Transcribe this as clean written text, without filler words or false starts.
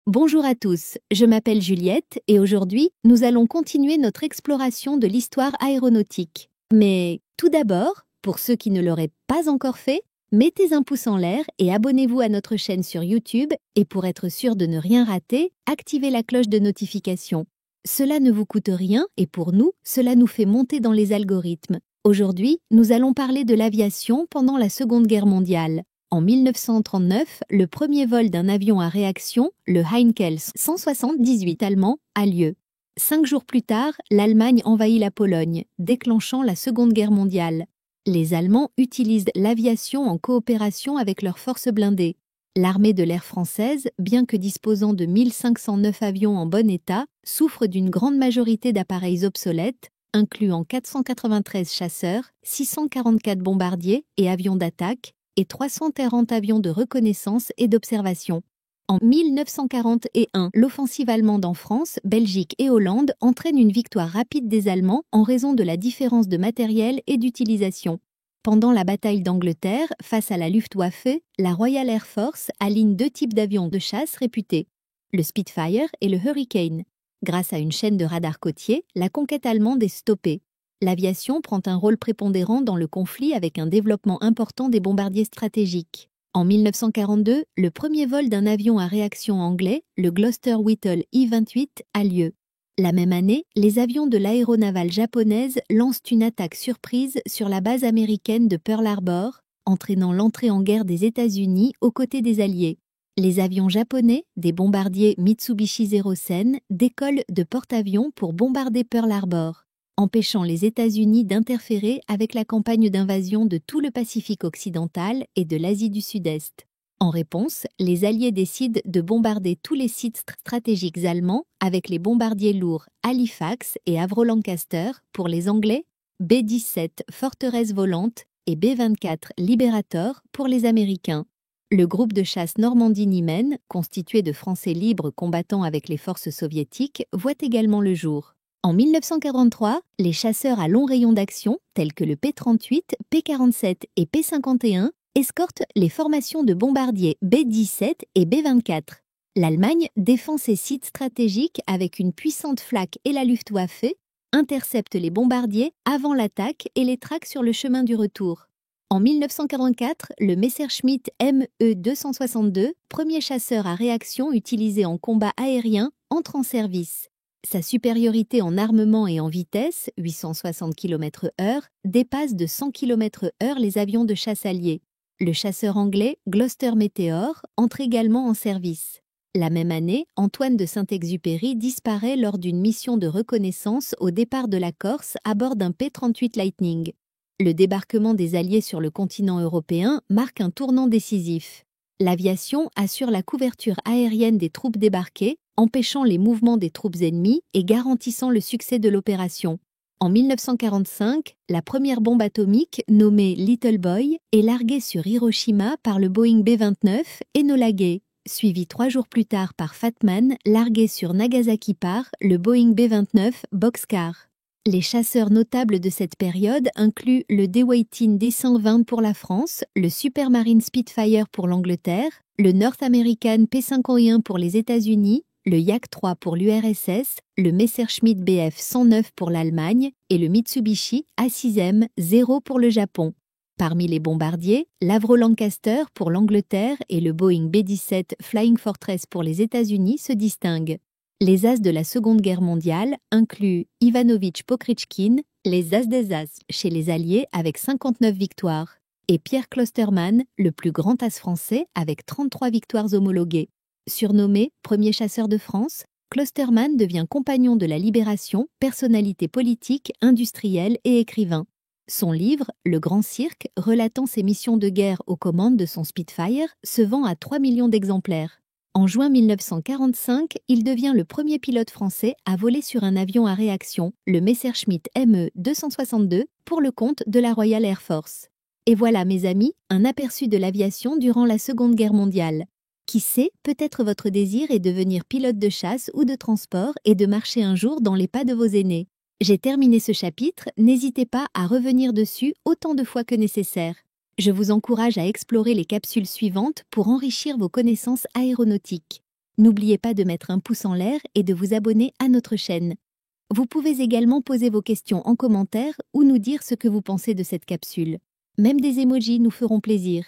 Bonjour à tous, je m'appelle Juliette et aujourd'hui, nous allons continuer notre exploration de l'histoire aéronautique. Mais tout d'abord, pour ceux qui ne l'auraient pas encore fait, mettez un pouce en l'air et abonnez-vous à notre chaîne sur YouTube et pour être sûr de ne rien rater, activez la cloche de notification. Cela ne vous coûte rien et pour nous, cela nous fait monter dans les algorithmes. Aujourd'hui, nous allons parler de l'aviation pendant la Seconde Guerre mondiale. En 1939, le premier vol d'un avion à réaction, le Heinkel 178 allemand, a lieu. 5 jours plus tard, l'Allemagne envahit la Pologne, déclenchant la Seconde Guerre mondiale. Les Allemands utilisent l'aviation en coopération avec leurs forces blindées. L'armée de l'air française, bien que disposant de 1509 avions en bon état, souffre d'une grande majorité d'appareils obsolètes, incluant 493 chasseurs, 644 bombardiers et avions d'attaque, et 340 avions de reconnaissance et d'observation. En 1941, l'offensive allemande en France, Belgique et Hollande entraîne une victoire rapide des Allemands en raison de la différence de matériel et d'utilisation. Pendant la bataille d'Angleterre, face à la Luftwaffe, la Royal Air Force aligne 2 types d'avions de chasse réputés, le Spitfire et le Hurricane. Grâce à une chaîne de radars côtiers, la conquête allemande est stoppée. L'aviation prend un rôle prépondérant dans le conflit avec un développement important des bombardiers stratégiques. En 1942, le premier vol d'un avion à réaction anglais, le Gloster Whittle I-28, a lieu. La même année, les avions de l'aéronavale japonaise lancent une attaque surprise sur la base américaine de Pearl Harbor, entraînant l'entrée en guerre des États-Unis aux côtés des Alliés. Les avions japonais, des bombardiers Mitsubishi Zero Sen, décollent de porte-avions pour bombarder Pearl Harbor, empêchant les États-Unis d'interférer avec la campagne d'invasion de tout le Pacifique occidental et de l'Asie du Sud-Est. En réponse, les Alliés décident de bombarder tous les sites stratégiques allemands avec les bombardiers lourds Halifax et Avro Lancaster pour les Anglais, B-17 Forteresse Volante et B-24 Liberator pour les Américains. Le groupe de chasse Normandie-Niemen, constitué de Français libres combattant avec les forces soviétiques, voit également le jour. En 1943, les chasseurs à long rayon d'action, tels que le P-38, P-47 et P-51, escortent les formations de bombardiers B-17 et B-24. L'Allemagne défend ses sites stratégiques avec une puissante flak et la Luftwaffe, intercepte les bombardiers avant l'attaque et les traque sur le chemin du retour. En 1944, le Messerschmitt Me-262, premier chasseur à réaction utilisé en combat aérien, entre en service. Sa supériorité en armement et en vitesse, 860 km/h, dépasse de 100 km/h les avions de chasse alliés. Le chasseur anglais Gloster Meteor entre également en service. La même année, Antoine de Saint-Exupéry disparaît lors d'une mission de reconnaissance au départ de la Corse à bord d'un P-38 Lightning. Le débarquement des Alliés sur le continent européen marque un tournant décisif. L'aviation assure la couverture aérienne des troupes débarquées, empêchant les mouvements des troupes ennemies et garantissant le succès de l'opération. En 1945, la première bombe atomique, nommée Little Boy, est larguée sur Hiroshima par le Boeing B-29 Enola Gay, suivi 3 jours plus tard par Fat Man, largué sur Nagasaki par le Boeing B-29 Boxcar. Les chasseurs notables de cette période incluent le Deweytin D-120 pour la France, le Supermarine Spitfire pour l'Angleterre, le North American P-51 pour les États-Unis, le Yak-3 pour l'URSS, le Messerschmitt Bf-109 pour l'Allemagne et le Mitsubishi A6M-0 pour le Japon. Parmi les bombardiers, l'Avro Lancaster pour l'Angleterre et le Boeing B-17 Flying Fortress pour les États-Unis se distinguent. Les as de la Seconde Guerre mondiale incluent Ivanovich Pokritchkin, les as des as chez les Alliés avec 59 victoires, et Pierre Klostermann, le plus grand as français avec 33 victoires homologuées. Surnommé premier chasseur de France, Klostermann devient compagnon de la Libération, personnalité politique, industrielle et écrivain. Son livre, Le Grand Cirque, relatant ses missions de guerre aux commandes de son Spitfire, se vend à 3 millions d'exemplaires. En juin 1945, il devient le premier pilote français à voler sur un avion à réaction, le Messerschmitt Me-262, pour le compte de la Royal Air Force. Et voilà, mes amis, un aperçu de l'aviation durant la Seconde Guerre mondiale. Qui sait, peut-être votre désir est de devenir pilote de chasse ou de transport et de marcher un jour dans les pas de vos aînés. J'ai terminé ce chapitre, n'hésitez pas à revenir dessus autant de fois que nécessaire. Je vous encourage à explorer les capsules suivantes pour enrichir vos connaissances aéronautiques. N'oubliez pas de mettre un pouce en l'air et de vous abonner à notre chaîne. Vous pouvez également poser vos questions en commentaire ou nous dire ce que vous pensez de cette capsule. Même des emojis nous feront plaisir.